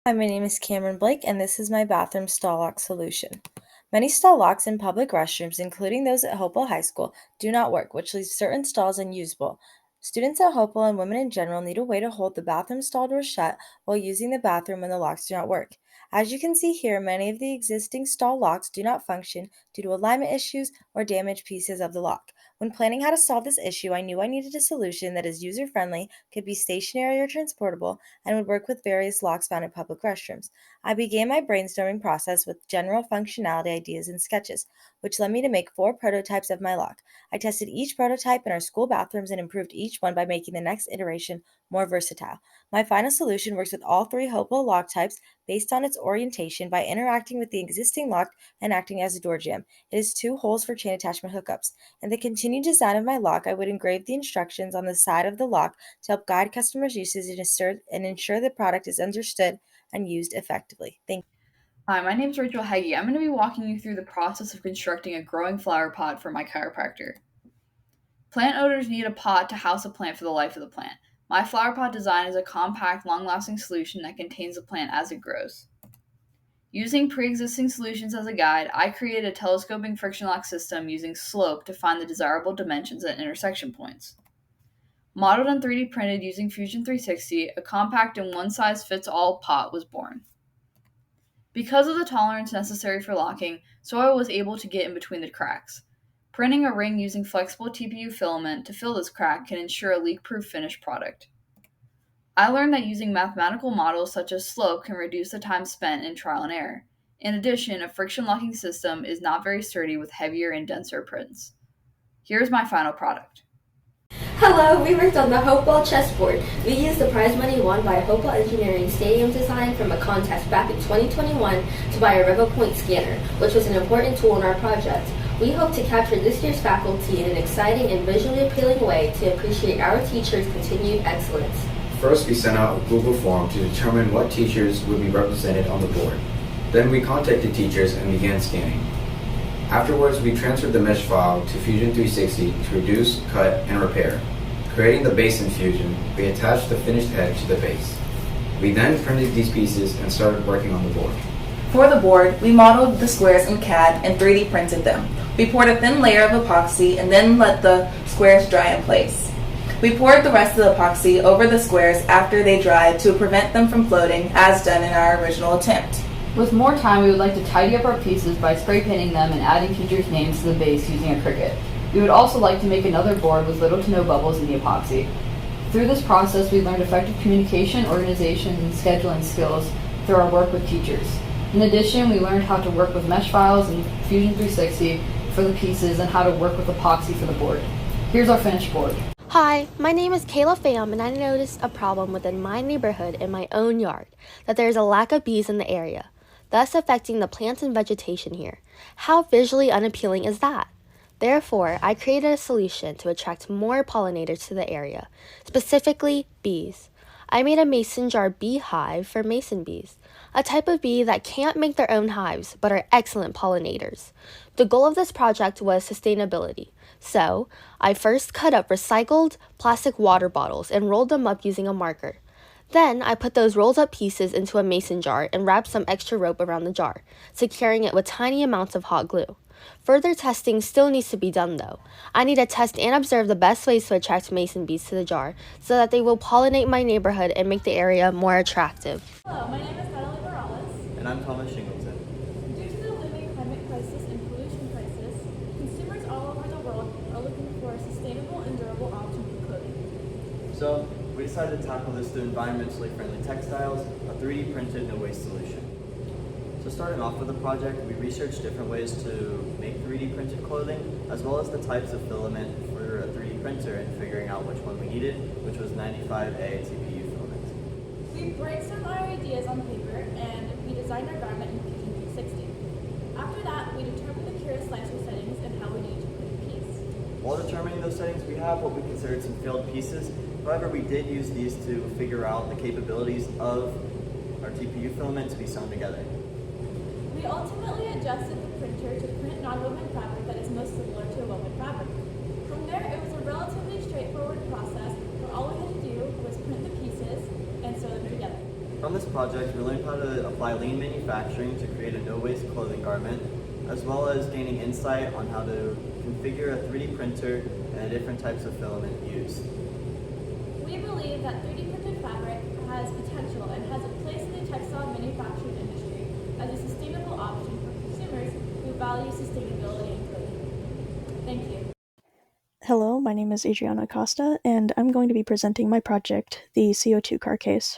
Hi, my name is Cameron Blake, and this is my bathroom stall lock solution. Many stall locks in public restrooms, including those at Hopewell High School, do not work, which leaves certain stalls unusable. Students at Hopewell and women in general need a way to hold the bathroom stall door shut while using the bathroom when the locks do not work. As you can see here, many of the existing stall locks do not function due to alignment issues or damaged pieces of the lock. When planning how to solve this issue, I knew I needed a solution that is user-friendly, could be stationary or transportable, and would work with various locks found in public restrooms. I began my brainstorming process with general functionality ideas and sketches, which led me to make 4 prototypes of my lock. I tested each prototype in our school bathrooms and improved each one by making the next iteration more versatile. My final solution works with all 3 Hopewell lock types based on its orientation by interacting with the existing lock and acting as a door jamb. It has 2 holes for chain attachment hookups. In the continued design of my lock, I would engrave the instructions on the side of the lock to help guide customers' uses and ensure the product is understood and used effectively. Thank you. Hi, my name is Rachel Heggie. I'm going to be walking you through the process of constructing a growing flower pot for my chiropractor. Plant owners need a pot to house a plant for the life of the plant. My flower pot design is a compact, long-lasting solution that contains the plant as it grows. Using pre-existing solutions as a guide, I created a telescoping friction lock system using slope to find the desirable dimensions at intersection points. Modeled and 3D printed using Fusion 360, a compact and one-size-fits-all pot was born. Because of the tolerance necessary for locking, soil was able to get in between the cracks. Printing a ring using flexible TPU filament to fill this crack can ensure a leak-proof finished product. I learned that using mathematical models such as slope can reduce the time spent in trial and error. In addition, a friction locking system is not very sturdy with heavier and denser prints. Here's my final product. Hello, we worked on the Hopewell chessboard. We used the prize money won by Hopewell Engineering Stadium design from a contest back in 2021 to buy a RivaPoint scanner, which was an important tool in our project. We hope to capture this year's faculty in an exciting and visually appealing way to appreciate our teachers' continued excellence. First, we sent out a Google form to determine what teachers would be represented on the board. Then we contacted teachers and began scanning. Afterwards, we transferred the mesh file to Fusion 360 to reduce, cut, and repair. Creating the base in Fusion, we attached the finished head to the base. We then printed these pieces and started working on the board. For the board, we modeled the squares in CAD and 3D printed them. We poured a thin layer of epoxy and then let the squares dry in place. We poured the rest of the epoxy over the squares after they dried to prevent them from floating, as done in our original attempt. With more time, we would like to tidy up our pieces by spray painting them and adding teachers' names to the base using a Cricut. We would also like to make another board with little to no bubbles in the epoxy. Through this process, we learned effective communication, organization, and scheduling skills through our work with teachers. In addition, we learned how to work with mesh files in Fusion 360 for the pieces and how to work with epoxy for the board. Here's our finished board. Hi, my name is Kayla Pham, and I noticed a problem within my neighborhood in my own yard, that there is a lack of bees in the area, thus affecting the plants and vegetation here. How visually unappealing is that? Therefore, I created a solution to attract more pollinators to the area, specifically bees. I made a mason jar beehive for mason bees, a type of bee that can't make their own hives but are excellent pollinators. The goal of this project was sustainability. So, I first cut up recycled plastic water bottles and rolled them up using a marker. Then, I put those rolled up pieces into a mason jar and wrapped some extra rope around the jar, securing it with tiny amounts of hot glue. Further testing still needs to be done though. I need to test and observe the best ways to attract mason bees to the jar so that they will pollinate my neighborhood and make the area more attractive. Hello, my name is Natalie Morales. And I'm Thomas Shingleton. Due to the looming climate crisis and pollution crisis, consumers all over the world are looking for a sustainable and durable option for clothing. So, we decided to tackle this through environmentally friendly textiles, a 3D printed no waste solution. So starting off with the project, we researched different ways to make 3D printed clothing, as well as the types of filament for a 3D printer and figuring out which one we needed, which was 95A TPU filament. We brainstormed our ideas on paper and we designed our garment in Fusion 360. After that, we determined the curious slicer settings and how we needed to print a piece. While determining those settings, we have what we considered some failed pieces. However, we did use these to figure out the capabilities of our TPU filament to be sewn together. We ultimately adjusted the printer to print non-woven fabric that is most similar to a woven fabric. From there, it was a relatively straightforward process where all we had to do was print the pieces and sew them together. From this project, we learned how to apply lean manufacturing to create a no-waste clothing garment, as well as gaining insight on how to configure a 3D printer and the different types of filament used. We believe that 3D printed fabric has potential and has a place in the textile manufacturing industry as a sustainable option for consumers who value sustainability in clothing. Thank you. Hello, my name is Adriana Acosta, and I'm going to be presenting my project, the CO2 car case.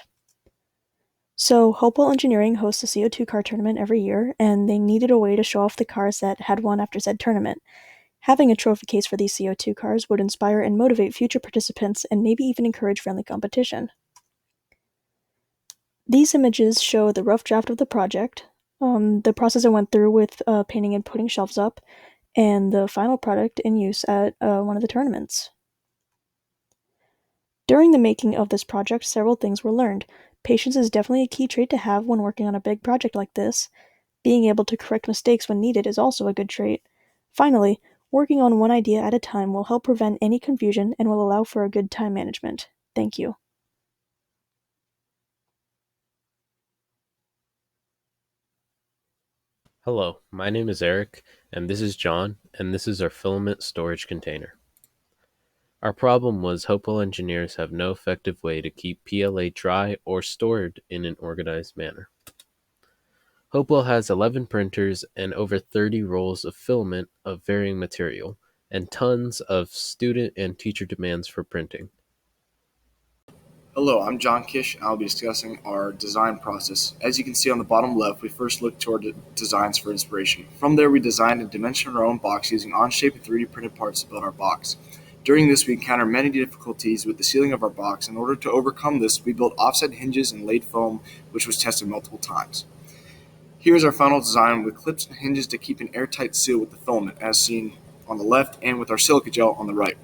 So, Hopewell Engineering hosts a CO2 car tournament every year, and they needed a way to show off the cars that had won after said tournament. Having a trophy case for these CO2 cars would inspire and motivate future participants and maybe even encourage friendly competition. These images show the rough draft of the project, the process I went through with painting and putting shelves up, and the final product in use at one of the tournaments. During the making of this project, several things were learned. Patience is definitely a key trait to have when working on a big project like this. Being able to correct mistakes when needed is also a good trait. Finally, working on one idea at a time will help prevent any confusion and will allow for a good time management. Thank you. Hello, my name is Eric, and this is John, and this is our filament storage container. Our problem was Hopewell engineers have no effective way to keep PLA dry or stored in an organized manner. Hopewell has 11 printers and over 30 rolls of filament of varying material, and tons of student and teacher demands for printing. Hello, I'm John Kish, and I'll be discussing our design process. As you can see on the bottom left, we first looked to our designs for inspiration. From there, we designed and dimensioned our own box using on-shape and 3D printed parts to build our box. During this, we encountered many difficulties with the sealing of our box. In order to overcome this, we built offset hinges and laid foam, which was tested multiple times. Here is our final design with clips and hinges to keep an airtight seal with the filament, as seen on the left, and with our silica gel on the right.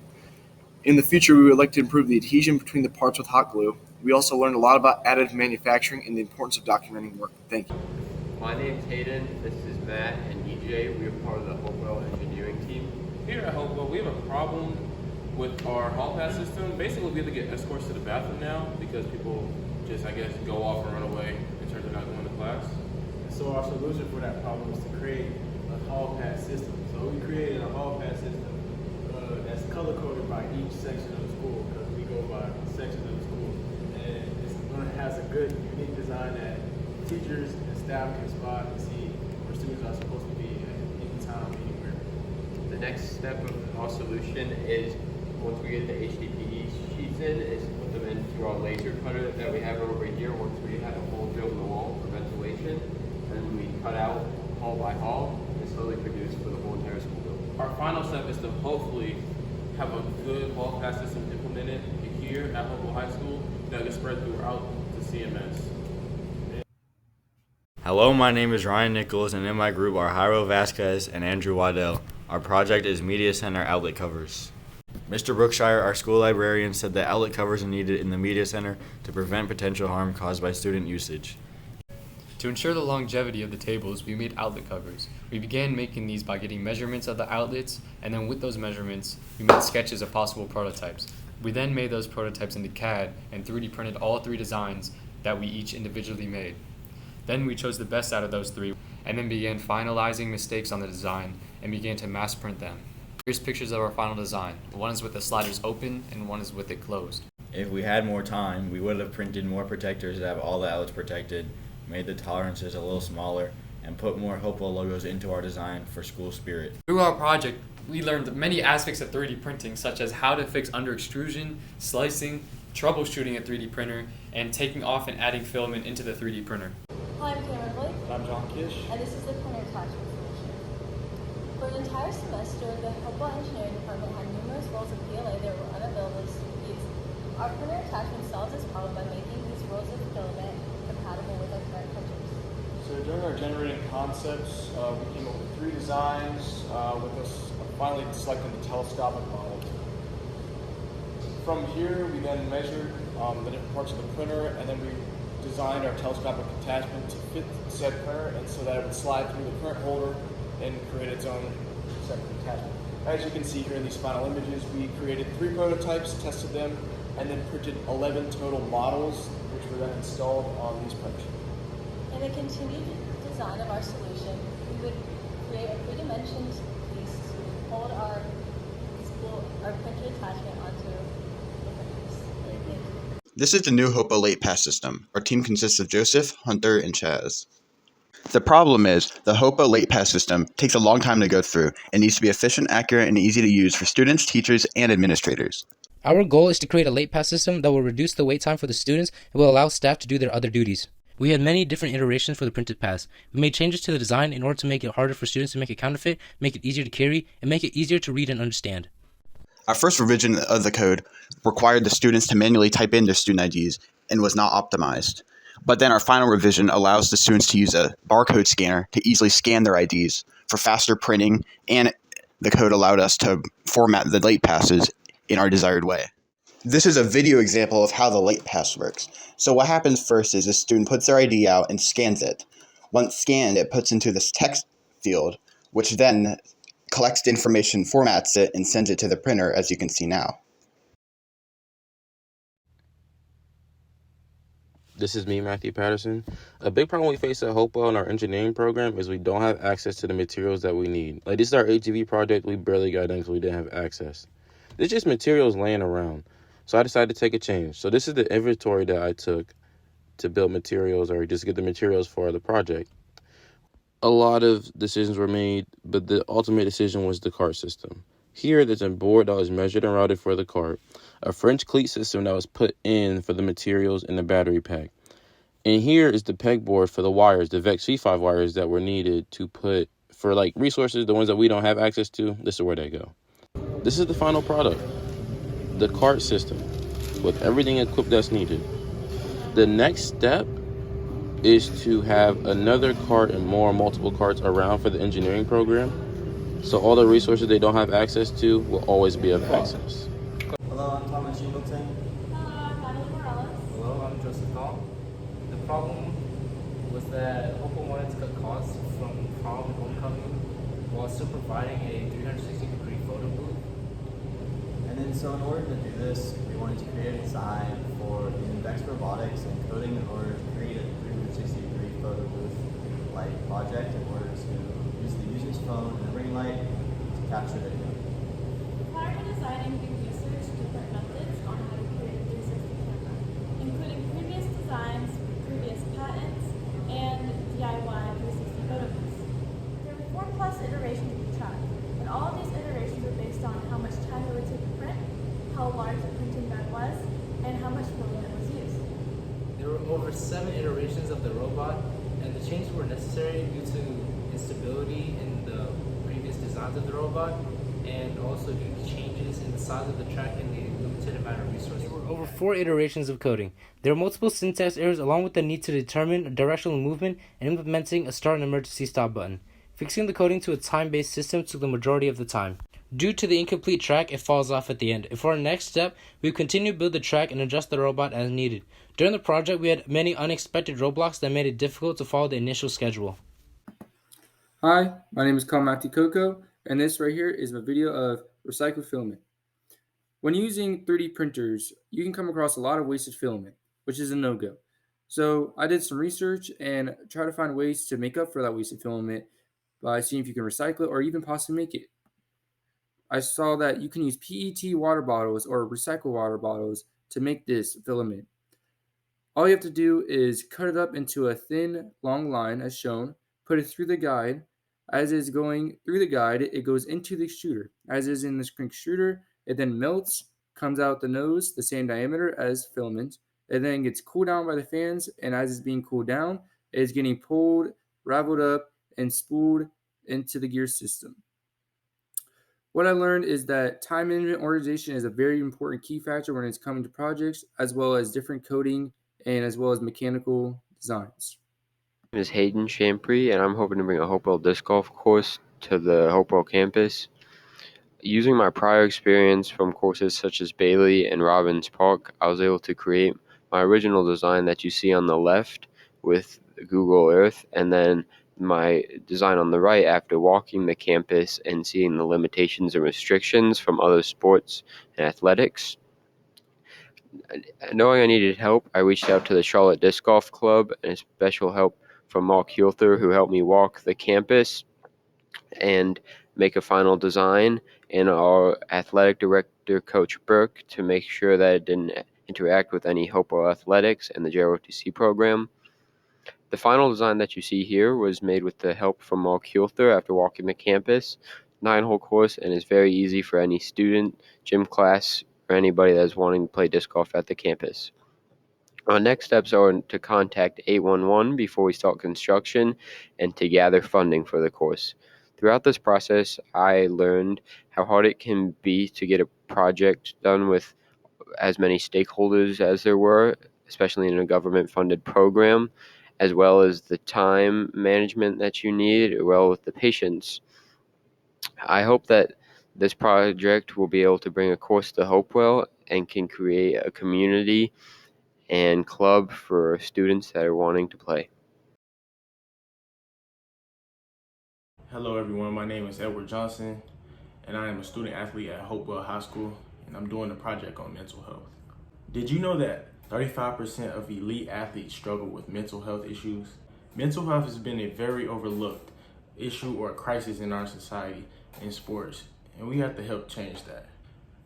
In the future, we would like to improve the adhesion between the parts with hot glue. We also learned a lot about additive manufacturing and the importance of documenting work. Thank you. My name's Hayden, this is Matt and EJ. We are part of the Hopewell engineering team. Here at Hopewell, we have a problem with our hall pass system. Basically, we have to get escorts to the bathroom now because people just, go off and run away in terms of not going to class. So our solution for that problem is to create a hall pass system. So we created a hall pass system that's color coded by each section of the school because we go by section of the school, and it has a good, unique design that teachers and staff can spot and see where students are supposed to be at any time, anywhere. The next step of our solution is, once we get the HDPE sheets in, is to put them into our laser cutter that we have over here. Once we have a hole drilled in the wall for ventilation, and we cut out hall by hall and slowly produce for the whole entire school building. Our final step is to hopefully have a good hall pass system implemented here at Hopewell High School that gets spread throughout the CMS. Hello, my name is Ryan Nichols, and in my group are Jairo Vasquez and Andrew Waddell. Our project is Media Center outlet covers. Mr. Brookshire, our school librarian, said that outlet covers are needed in the Media Center to prevent potential harm caused by student usage. To ensure the longevity of the tables, we made outlet covers. We began making these by getting measurements of the outlets, and then with those measurements, we made sketches of possible prototypes. We then made those prototypes into CAD and 3D printed all 3 designs that we each individually made. Then we chose the best out of those 3, and then began finalizing mistakes on the design, and began to mass print them. Here's pictures of our final design. One is with the sliders open, and one is with it closed. If we had more time, we would have printed more protectors that have all the outlets protected, made the tolerances a little smaller, and put more Hopewell logos into our design for school spirit. Through our project, we learned many aspects of 3D printing, such as how to fix under extrusion, slicing, troubleshooting a 3D printer, and taking off and adding filament into the 3D printer. Hi, I'm Cameron Blake. And I'm John Kish. And this is the printer attachment solution. For an entire semester, the Hopewell Engineering Department had numerous rolls of PLA that were unavailable to use. Our printer attachment solves this problem by making these rolls of filament compatible with our current printers. So during our generating concepts, we came up with 3 designs, with us finally selecting the telescopic model. From here, we then measured the different parts of the printer, and then we designed our telescopic attachment to fit said printer, and so that it would slide through the print holder and create its own separate attachment. As you can see here in these final images, we created 3 prototypes, tested them, and then printed 11 total models, which were then installed on these printers. In the continued design of our solution, we would create a three-dimensional piece to hold our printed attachment onto the printers. This is the new Hopa late pass system. Our team consists of Joseph, Hunter, and Chaz. The problem is, the Hopa late pass system takes a long time to go through and needs to be efficient, accurate, and easy to use for students, teachers, and administrators. Our goal is to create a late pass system that will reduce the wait time for the students and will allow staff to do their other duties. We had many different iterations for the printed pass. We made changes to the design in order to make it harder for students to make a counterfeit, make it easier to carry, and make it easier to read and understand. Our first revision of the code required the students to manually type in their student IDs and was not optimized. But then our final revision allows the students to use a barcode scanner to easily scan their IDs for faster printing, and the code allowed us to format the late passes in our desired way. This is a video example of how the late pass works. So what happens first is the student puts their ID out and scans it. Once scanned, it puts into this text field, which then collects the information, formats it, and sends it to the printer, as you can see now. This is me, Matthew Patterson. A big problem we face at Hopewell in our engineering program is we don't have access to the materials that we need. Like, this is our HGV project. We barely got done because we didn't have access. There's just materials laying around. So I decided to take a change. So this is the inventory that I took to build materials or just get the materials for the project. A lot of decisions were made, but the ultimate decision was the cart system. Here, there's a board that was measured and routed for the cart, a French cleat system that was put in for the materials and the battery pack. And here is the pegboard for the wires, the VEX V5 wires that were needed to put for like resources, the ones that we don't have access to. This is where they go. This is the final product, the cart system with everything equipped that's needed. The next step is to have another cart and multiple carts around for the engineering program. So all the resources they don't have access to will always be of access. Hello, I'm Thomas Shingleton. Hello, I'm Joseph Hall. The problem was that Hopewell wanted to cut costs from prom and homecoming while still providing a 360-degree photo booth. And then so in order to do this, we wanted to create a design for using VEX robotics and coding in order to create a 360-degree photo booth like project in order to use the user's phone and a ring light to capture video. Prior to designing, we researched different methods on how to create a 360 camera, including previous designs, previous patents, and DIY 360 photo booths. There were 4+ iterations we tried, and all of these iterations were based on how much time it would take to print, how large the printing bed was, and how much filament was used. There were over 7 iterations of the robot, and the changes were necessary due to instability in the previous designs of the robot, and also due to changes in the size of the track and the limited amount of resources. There were over 4 iterations of coding. There were multiple syntax errors along with the need to determine a directional movement and implementing a start and emergency stop button. Fixing the coding to a time-based system took the majority of the time. Due to the incomplete track, it falls off at the end. And for our next step, we continue to build the track and adjust the robot as needed. During the project, we had many unexpected roadblocks that made it difficult to follow the initial schedule. Hi, my name is Matthew Coco, and this right here is a video of recycled filament. When using 3D printers, you can come across a lot of wasted filament, which is a no-go. So I did some research and tried to find ways to make up for that wasted filament by seeing if you can recycle it or even possibly make it. I saw that you can use PET water bottles or recycled water bottles to make this filament. All you have to do is cut it up into a thin, long line as shown, put it through the guide. As it's going through the guide, it goes into the extruder. As is in this extruder, it then melts, comes out the nose, the same diameter as filament. It then gets cooled down by the fans, and as it's being cooled down, it is getting pulled, raveled up, and spooled into the gear system. What I learned is that time management organization is a very important key factor when it's coming to projects, as well as different coding and as well as mechanical designs. My name is Hayden Champree, and I'm hoping to bring a Hopewell disc golf course to the Hopewell campus. Using my prior experience from courses such as Bailey and Robbins Park, I was able to create my original design that you see on the left with Google Earth, and then my design on the right after walking the campus and seeing the limitations and restrictions from other sports and athletics. Knowing I needed help, I reached out to the Charlotte Disc Golf Club and special help from Mark Hulther, who helped me walk the campus and make a final design, and our athletic director, Coach Burke, to make sure that it didn't interact with any Hopewell athletics and the JROTC program. The final design that you see here was made with the help from Mark Hulther after walking the campus. 9-hole course, and is very easy for any student, gym class, or anybody that's wanting to play disc golf at the campus. Our next steps are to contact 811 before we start construction and to gather funding for the course. Throughout this process, I learned how hard it can be to get a project done with as many stakeholders as there were, especially in a government-funded program, as well as the time management that you need, as well as the patience. I hope that this project will be able to bring a course to Hopewell and can create a community and club for students that are wanting to play. Hello everyone, my name is Edward Johnson and I am a student athlete at Hopewell High School and I'm doing a project on mental health. Did you know that 35% of elite athletes struggle with mental health issues? Mental health has been a very overlooked issue or crisis in our society in sports, and we have to help change that.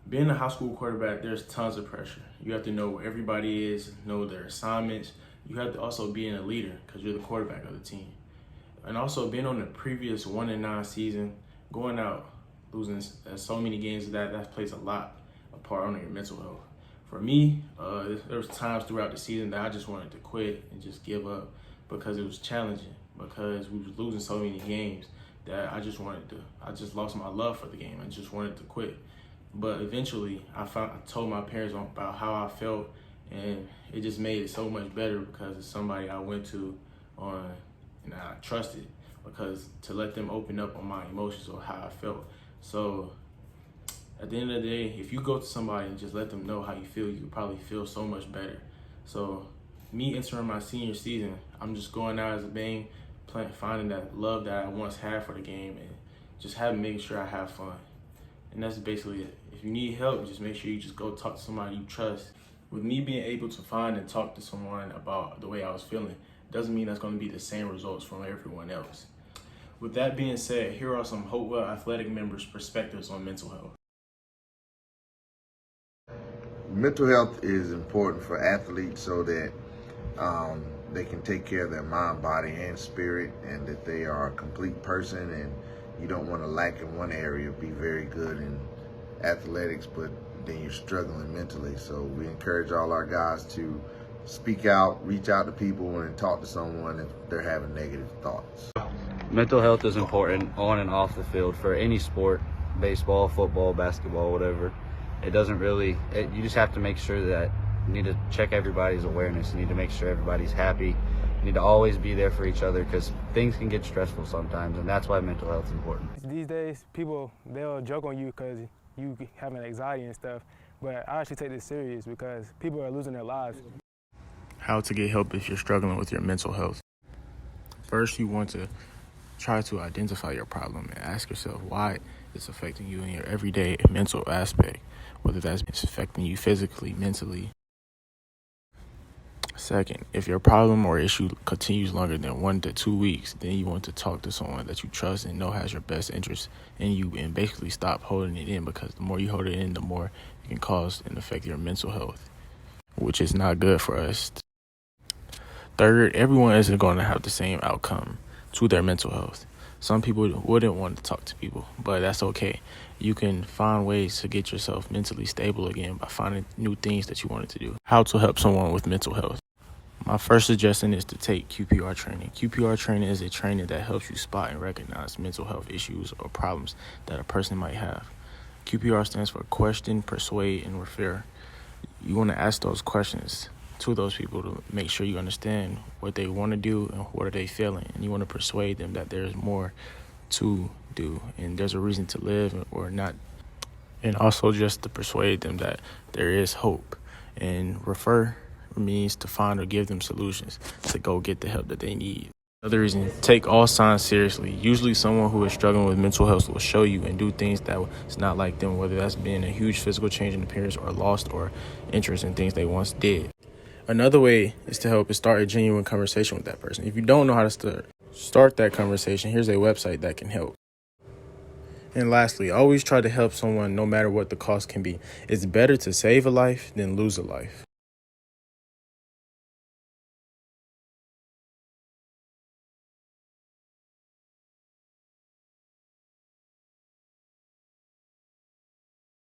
Being a high school quarterback, there's tons of pressure. You have to know where everybody is, know their assignments. You have to also be a leader because you're the quarterback of the team. And also being on the previous 1-9 season, going out, losing so many games, that plays a lot a part on your mental health. For me, there was times throughout the season that I just wanted to quit and just give up because it was challenging, because we was losing so many games that I just lost my love for the game. I just wanted to quit. But eventually I told my parents about how I felt, and it just made it so much better because it's somebody I went to and I trusted, because to let them open up on my emotions or how I felt. So at the end of the day, if you go to somebody and just let them know how you feel, you probably feel so much better. So me entering my senior season, I'm just going out as a bang, finding that love that I once had for the game and just making sure I have fun. And that's basically it. If you need help, just make sure you just go talk to somebody you trust. With me being able to find and talk to someone about the way I was feeling, doesn't mean that's going to be the same results from everyone else. With that being said, here are some Hopewell athletic members' perspectives on mental health. Mental health is important for athletes so that they can take care of their mind, body, and spirit, and that they are a complete person, and you don't want to lack in one area, be very good in athletics, but then you're struggling mentally. So we encourage all our guys to speak out, reach out to people, and talk to someone if they're having negative thoughts. Mental health is important on and off the field for any sport, baseball, football, basketball, whatever. It doesn't really, you just have to make sure that you need to check everybody's awareness. You need to make sure everybody's happy. You need to always be there for each other because things can get stressful sometimes, and that's why mental health is important. These days, people, they'll joke on you because you having anxiety and stuff, but I actually take this serious because people are losing their lives. How to get help if you're struggling with your mental health. First, you want to try to identify your problem and ask yourself why it's affecting you in your everyday mental aspect, whether that's affecting you physically, mentally. Second, if your problem or issue continues longer than 1 to 2 weeks, then you want to talk to someone that you trust and know has your best interest in you, and basically stop holding it in, because the more you hold it in, the more it can cause and affect your mental health, which is not good for us. Third, everyone isn't going to have the same outcome to their mental health. Some people wouldn't want to talk to people, but that's okay. You can find ways to get yourself mentally stable again by finding new things that you wanted to do. How to help someone with mental health. My first suggestion is to take QPR training. QPR training is a training that helps you spot and recognize mental health issues or problems that a person might have. QPR stands for question, persuade, and refer. You want to ask those questions to those people to make sure you understand what they want to do and what are they feeling. And you want to persuade them that there's more to do and there's a reason to live or not. And also just to persuade them that there is hope. And refer means to find or give them solutions to go get the help that they need. Another reason, take all signs seriously. Usually someone who is struggling with mental health will show you and do things that is not like them, whether that's being a huge physical change in appearance or lost or interest in things they once did. Another way is to help is start a genuine conversation with that person. If you don't know how to start that conversation, here's a website that can help. And lastly, always try to help someone no matter what the cost can be. It's better to save a life than lose a life.